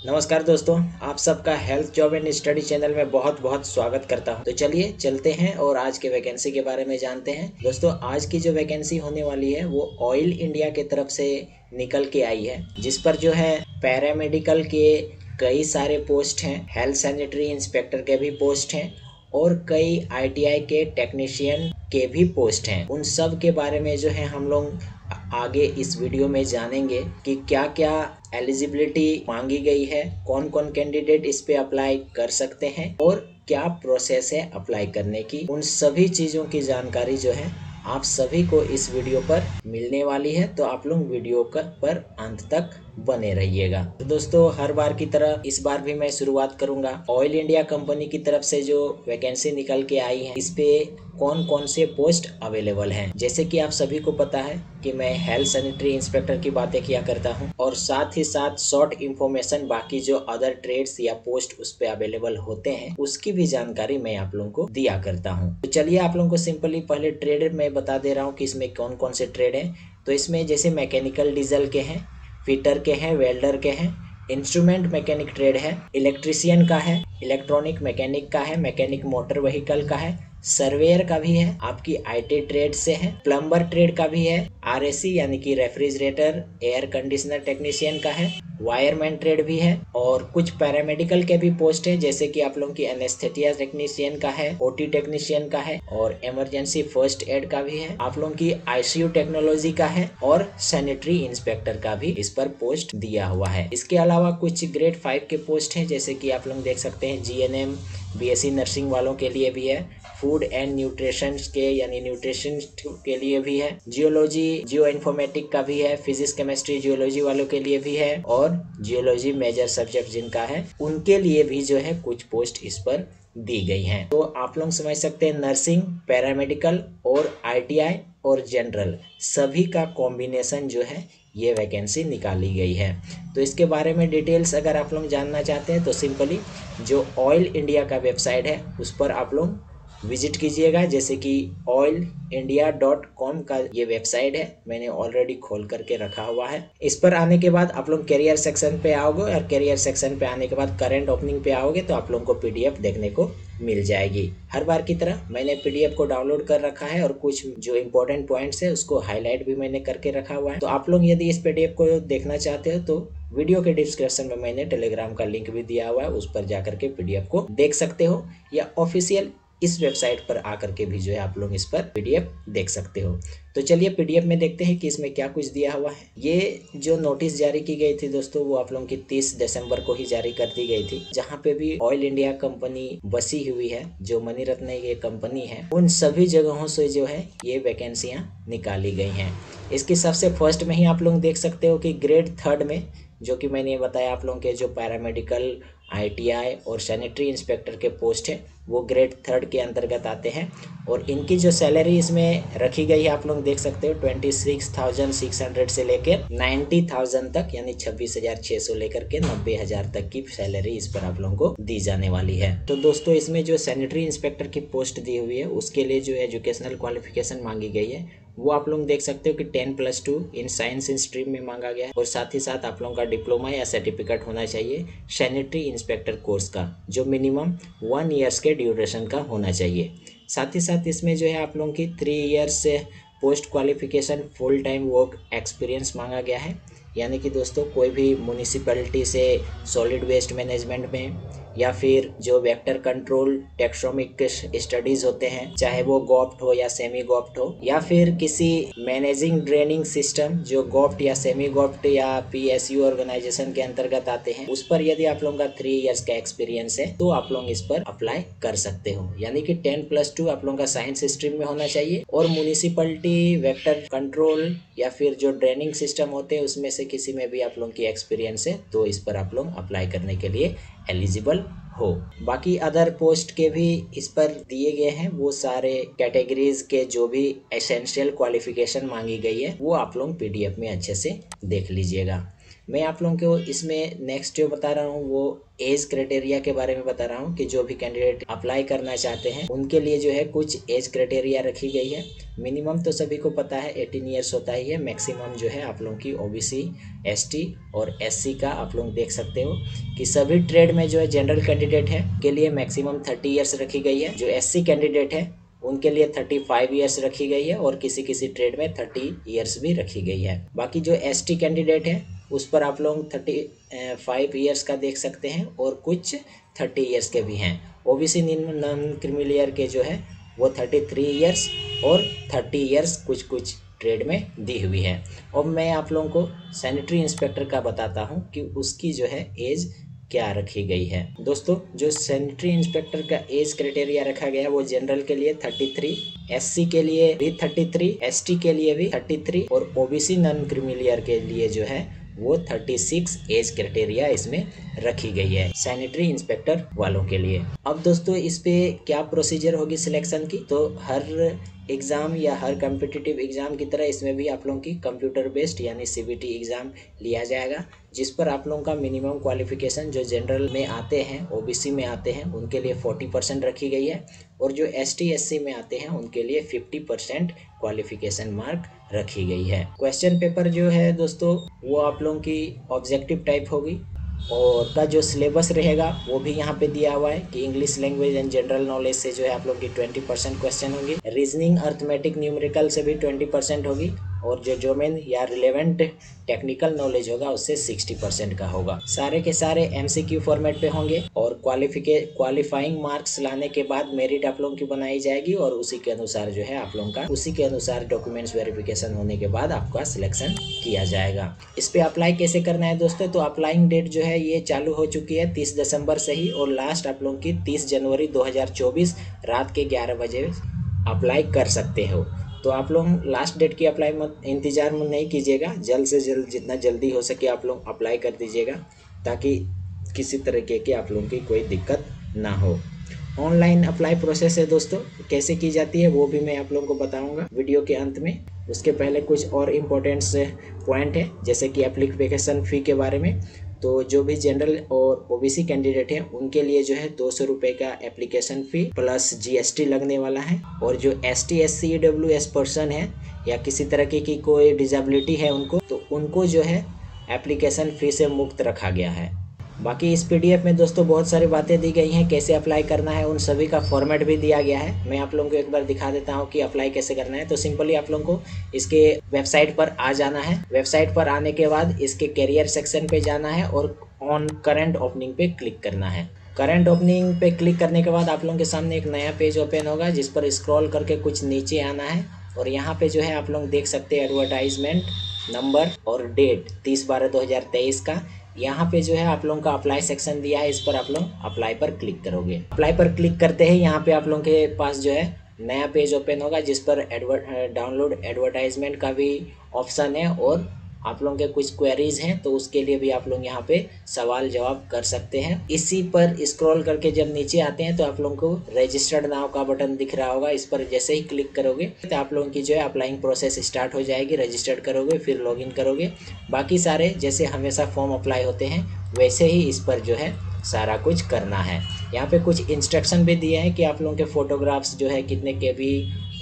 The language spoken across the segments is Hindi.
नमस्कार दोस्तों, आप सबका health job and study channel में बहुत बहुत स्वागत करता हूं। तो चलिए चलते हैं और आज के वैकेंसी के बारे में जानते हैं। दोस्तों, आज की जो वैकेंसी होने वाली है वो ऑयल इंडिया की तरफ से निकल के आई है, जिस पर जो है पैरामेडिकल के कई सारे पोस्ट हैं, हेल्थ सैनिटरी इंस्पेक्टर के भी पोस्ट हैं और कई ITI के टेक्नीशियन के भी पोस्ट हैं। उन सब के बारे में जो है हम लोग आगे इस वीडियो में जानेंगे कि क्या क्या एलिजिबिलिटी मांगी गई है, कौन कौन कैंडिडेट इस पे अप्लाई कर सकते हैं और क्या प्रोसेस है अप्लाई करने की। उन सभी चीज़ों की जानकारी जो है आप सभी को इस वीडियो पर मिलने वाली है, तो आप लोग वीडियो पर अंत तक बने रहिएगा। तो दोस्तों, हर बार की तरह इस बार भी मैं शुरुआत करूंगा। ऑयल इंडिया कंपनी की तरफ से जो वैकेंसी निकल के आई है, इस पे कौन कौन से पोस्ट अवेलेबल हैं। जैसे कि आप सभी को पता है कि मैं हेल्थ सैनिटरी इंस्पेक्टर की बातें किया करता हूं और साथ ही साथ शॉर्ट इंफॉर्मेशन बाकी जो अदर ट्रेड्स या पोस्ट उस पे अवेलेबल होते हैं उसकी भी जानकारी मैं आप लोगों को दिया करता हूं। तो चलिए आप लोगों को सिंपली पहले ट्रेड में बता दे रहा हूँ कि इसमें कौन कौन से ट्रेड हैं। तो इसमें जैसे मैकेनिकल डीजल के हैं, फिटर के हैं, वेल्डर के हैं, इंस्ट्रूमेंट मैकेनिक ट्रेड है, इलेक्ट्रीशियन का है, इलेक्ट्रॉनिक मैकेनिक का है, मैकेनिक मोटर व्हीकल का है, सर्वेयर का भी है, आपकी IT ट्रेड से है, प्लम्बर ट्रेड का भी है, RAC यानी कि रेफ्रिजरेटर एयर कंडीशनर टेक्नीशियन का है, वायरमैन ट्रेड भी है और कुछ पैरामेडिकल के भी पोस्ट है, जैसे कि आप लोगों की एनेस्थेटिया टेक्नीशियन का है, OT टेक्नीशियन का है और इमरजेंसी फर्स्ट एड का भी है, आप लोगों की ICU टेक्नोलॉजी का है और सैनिटरी इंस्पेक्टर का भी इस पर पोस्ट दिया हुआ है। इसके अलावा कुछ ग्रेड 5 के पोस्ट हैं, जैसे कि आप लोग देख सकते हैं GNM BSc नर्सिंग वालों के लिए भी है, फूड एंड न्यूट्रिशन के यानी न्यूट्रिशन के लिए भी है, जियोलॉजी जियो इन्फॉर्मेटिक का भी है, फिजिक्स केमिस्ट्री जियोलॉजी वालों के लिए भी है और जियोलॉजी मेजर सब्जेक्ट जिनका है उनके लिए भी जो है कुछ पोस्ट इस पर दी गई हैं। तो आप लोग समझ सकते हैं नर्सिंग, पैरामेडिकल और ITI और जनरल सभी का कॉम्बिनेशन जो है ये वैकेंसी निकाली गई है। तो इसके बारे में डिटेल्स अगर आप लोग जानना चाहते हैं तो सिंपली जो ऑयल इंडिया का वेबसाइट है उस पर आप लोग विजिट कीजिएगा, जैसे कि oilindia.com का ये वेबसाइट है, मैंने ऑलरेडी खोल करके रखा हुआ है। इस पर आने के बाद आप लोग कैरियर सेक्शन पे आओगे और कैरियर सेक्शन पे आने के बाद करंट ओपनिंग पे आओगे तो आप लोगों को PDF देखने को मिल जाएगी। हर बार की तरह मैंने PDF को डाउनलोड कर रखा है और कुछ जो इम्पोर्टेंट पॉइंट्स है उसको हाईलाइट भी मैंने करके रखा हुआ है। तो आप लोग यदि इस PDF को देखना चाहते हो तो वीडियो के डिस्क्रिप्शन में मैंने टेलीग्राम का लिंक भी दिया हुआ है, उस पर जाकर के PDF को देख सकते हो या ऑफिशियल इस वेबसाइट पर आकर के भी जो है आप लोग इस पर PDF देख सकते हो। तो चलिए PDF में देखते हैं कि इसमें क्या कुछ दिया हुआ है। ये जो नोटिस जारी की गई थी दोस्तों वो आप लोगों की 30 दिसंबर को ही जारी कर दी गई थी, जहां पे भी ऑयल इंडिया कंपनी बसी हुई है, जो मणिरत्न ये कंपनी है, उन सभी जगहों से जो है ये वैकेंसियां निकाली गई हैं। इसकी सबसे फर्स्ट में ही आप लोग देख सकते हो कि ग्रेड 3 में, जो कि मैंने बताया आप लोगों के जो पैरामेडिकल, ITI और सैनिटरी इंस्पेक्टर के पोस्ट है वो ग्रेड 3 के अंतर्गत आते हैं और इनकी जो सैलरी इसमें रखी गई है आप लोग देख सकते हो 26,600 से लेकर 90,000 तक, यानी 26,600 लेकर के 90,000 तक की सैलरी इस पर आप लोगों को दी जाने वाली है। तो दोस्तों, इसमें जो सैनिटरी इंस्पेक्टर की पोस्ट दी हुई है उसके लिए जो एजुकेशनल क्वालिफिकेशन मांगी गई है वो आप लोग देख सकते हो कि 10+2 इन साइंस स्ट्रीम में मांगा गया है और साथ ही साथ आप लोगों का डिप्लोमा या सर्टिफिकेट होना चाहिए सैनिटरी इंस्पेक्टर कोर्स का, जो मिनिमम 1 ईयर्स के ड्यूरेशन का होना चाहिए। साथ ही साथ इसमें जो है आप लोगों की 3 ईयर्स से post qualification full time work experience मांगा गया है, यानी कि दोस्तों कोई भी म्यूनिसिपैलिटी से सॉलिड वेस्ट मैनेजमेंट में या फिर जो वेक्टर कंट्रोल टेक्सोमिक स्टडीज होते हैं, चाहे वो गॉप्ट हो या सेमी गॉप्ट हो, या फिर किसी मैनेजिंग ड्रेनिंग सिस्टम जो गॉप्ट या सेमी गॉप्ट या PSU ऑर्गेनाइजेशन के अंतर्गत आते हैं, उस पर यदि आप लोगों का 3 ईयर्स का एक्सपीरियंस है तो आप लोग इस पर अप्लाई कर सकते हो। यानी कि 10+2 आप लोगों का साइंस स्ट्रीम में होना चाहिए और म्यूनिसिपैलिटी, वेक्टर कंट्रोल या फिर जो ड्रेनिंग सिस्टम होते हैं उसमें से किसी में भी आप लोगों की एक्सपीरियंस है तो इस पर आप लोग अप्लाई करने के लिए एलिजिबल हो। बाकी अदर पोस्ट के भी इस पर दिए गए हैं, वो सारे कैटेगरीज के जो भी एसेंशियल क्वालिफिकेशन मांगी गई है वो आप लोग PDF में अच्छे से देख लीजिएगा। मैं आप लोगों को इसमें नेक्स्ट जो बता रहा हूँ वो एज क्राइटेरिया के बारे में बता रहा हूँ कि जो भी कैंडिडेट अप्लाई करना चाहते हैं उनके लिए जो है कुछ एज क्राइटेरिया रखी गई है। मिनिमम तो सभी को पता है 18 ईयर्स होता ही है। मैक्सिमम जो है आप लोगों की ओबीसी, एसटी और एससी का आप लोग देख सकते हो कि सभी ट्रेड में जो है जनरल कैंडिडेट है के लिए मैक्सिमम 30 ईयर्स रखी गई है। जो एससी कैंडिडेट है उनके लिए 35 ईयर्स रखी गई है और किसी किसी ट्रेड में 30 ईयर्स भी रखी गई है। बाकी जो एसटी कैंडिडेट है उस पर आप लोग 35 ईयर्स का देख सकते हैं और कुछ 30 ईयर्स के भी हैं। ओबीसी नॉन क्रीमी के जो है वो 33 ईयर्स और 30 ईयर्स कुछ कुछ ट्रेड में दी हुई है। और मैं आप लोगों को सैनिटरी इंस्पेक्टर का बताता हूँ कि उसकी जो है एज क्या रखी गई है। दोस्तों जो सैनिटरी इंस्पेक्टर का एज क्राइटेरिया रखा गया है वो जनरल के लिए 33, एससी के लिए भी 33, एसटी के लिए भी 33 और ओबीसी नॉन क्रीमी लेयर के लिए जो है वो 36 एज क्राइटेरिया इसमें रखी गई है सैनिटरी इंस्पेक्टर वालों के लिए। अब दोस्तों इस पे क्या प्रोसीजर होगी सिलेक्शन की, तो हर एग्ज़ाम या हर कम्पिटिटिव एग्ज़ाम की तरह इसमें भी आप लोगों की कंप्यूटर बेस्ड यानी सीबीटी एग्ज़ाम लिया जाएगा, जिस पर आप लोगों का मिनिमम क्वालिफिकेशन जो जनरल में आते हैं, ओबीसी में आते हैं उनके लिए 40% रखी गई है और जो एसटी एससी में आते हैं उनके लिए 50% क्वालिफिकेशन मार्क रखी गई है। क्वेश्चन पेपर जो है दोस्तों वो आप लोगों की ऑब्जेक्टिव टाइप होगी और का जो सिलेबस रहेगा वो भी यहाँ पे दिया हुआ है कि English language and general knowledge से जो है आप लोग की 20% क्वेश्चन होंगे। रीजनिंग, अर्थमेटिक, न्यूमेरिकल से भी 20% होगी और जो डोमेन या रिलेवेंट टेक्निकल नॉलेज होगा उससे 60% का होगा। सारे के सारे एमसीक्यू फॉर्मेट पे होंगे और क्वालिफाइंग मार्क्स लाने के बाद मेरिट आप लोगों की बनाई जाएगी और उसी के अनुसार जो है आप लोगों का उसी के अनुसार डॉक्यूमेंट्स वेरिफिकेशन होने के बाद आपका सिलेक्शन किया जाएगा। इस पे अप्लाई कैसे करना है दोस्तों, तो अप्लाइंग डेट जो है ये चालू हो चुकी है 30 दिसंबर से ही और लास्ट आप लोगों की 30 जनवरी 2024 रात के 11 बजे अप्लाई कर सकते हो। तो आप लोग लास्ट डेट की अप्लाई मत इंतज़ार में नहीं कीजिएगा, जल्द से जल्द जितना जल्दी हो सके आप लोग अप्लाई कर दीजिएगा ताकि किसी तरीके की आप लोगों की कोई दिक्कत ना हो। ऑनलाइन अप्लाई प्रोसेस है दोस्तों, कैसे की जाती है वो भी मैं आप लोगों को बताऊंगा वीडियो के अंत में। उसके पहले कुछ और इम्पोर्टेंट्स पॉइंट है जैसे कि एप्लीकेशन फ़ी के बारे में। तो जो भी जनरल और ओबीसी कैंडिडेट हैं उनके लिए जो है 200 रुपये का एप्लीकेशन फ़ी प्लस जीएसटी लगने वाला है और जो एसटी एससी ईडब्ल्यूएस पर्सन है या किसी तरह की कोई डिजेबिलिटी है उनको, तो उनको जो है एप्लीकेशन फ़ी से मुक्त रखा गया है। बाकी इस पीडीएफ में दोस्तों बहुत सारी बातें दी गई हैं, कैसे अप्लाई करना है उन सभी का फॉर्मेट भी दिया गया है। मैं आप लोगों को एक बार दिखा देता हूं कि अप्लाई कैसे करना है। तो सिंपली आप लोगों को इसके वेबसाइट पर आ जाना है। वेबसाइट पर आने के बाद इसके कैरियर सेक्शन पे जाना है और ऑन करंट ओपनिंग पे क्लिक करना है। करंट ओपनिंग पे क्लिक करने के बाद आप लोगों के सामने एक नया पेज ओपन होगा जिस पर स्क्रॉल करके कुछ नीचे आना है और यहाँ पे जो है आप लोग देख सकते हैं एडवर्टाइजमेंट नंबर और डेट 30/12/2023 का। यहाँ पे जो है आप लोगों का अप्लाई सेक्शन दिया है, इस पर आप लोग अप्लाई पर क्लिक करोगे। अप्लाई पर क्लिक करते ही यहाँ पे आप लोगों के पास जो है नया पेज ओपन होगा जिस पर डाउनलोड एडवर्टाइजमेंट का भी ऑप्शन है और आप लोगों के कुछ क्वेरीज हैं तो उसके लिए भी आप लोग यहाँ पे सवाल जवाब कर सकते हैं। इसी पर स्क्रॉल करके जब नीचे आते हैं तो आप लोगों को रजिस्टर्ड नाउ का बटन दिख रहा होगा, इस पर जैसे ही क्लिक करोगे तो आप लोगों की जो है अप्लाइंग प्रोसेस स्टार्ट हो जाएगी। रजिस्टर्ड करोगे फिर लॉगिन करोगे। बाकी सारे जैसे हमेशा फॉर्म अप्लाई होते हैं वैसे ही इस पर जो है सारा कुछ करना है। यहाँ पे कुछ इंस्ट्रक्शन भी दिए हैं कि आप लोगों के फोटोग्राफ्स जो है कितने केबी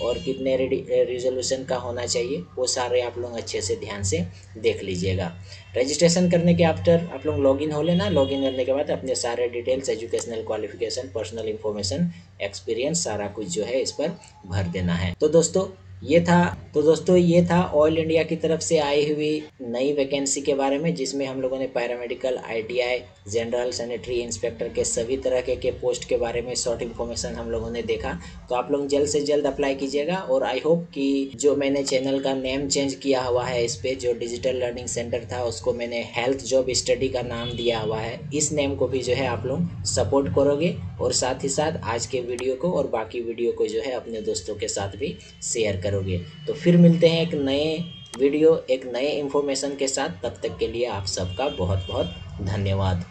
और कितने रिजोल्यूशन का होना चाहिए, वो सारे आप लोग अच्छे से ध्यान से देख लीजिएगा। रजिस्ट्रेशन करने के आफ्टर आप लोग लॉगिन हो लेना। लॉगिन करने के बाद अपने सारे details, educational qualification, personal information, experience सारा कुछ जो है इस पर भर देना है। तो दोस्तों ये था ऑयल इंडिया की तरफ से आई हुई नई वैकेंसी के बारे में, जिसमें हम लोगों ने paramedical, ITI, general, sanitary inspector के सभी तरह के पोस्ट के बारे में शॉर्ट इन्फॉर्मेशन हम लोगों ने देखा। तो आप लोग जल्द से जल्द अप्लाई कीजिएगा और आई होप कि जो मैंने चैनल का नेम चेंज किया हुआ है, इस पे जो डिजिटल लर्निंग सेंटर था उसको मैंने हेल्थ जॉब स्टडी का नाम दिया हुआ है, इस नेम को भी जो है आप लोग सपोर्ट करोगे और साथ ही साथ आज के वीडियो को और बाकी वीडियो को जो है अपने दोस्तों के साथ भी शेयर करोगे। तो फिर मिलते हैं एक नए वीडियो, एक नए इन्फॉर्मेशन के साथ। तब तक के लिए आप सबका बहुत बहुत धन्यवाद।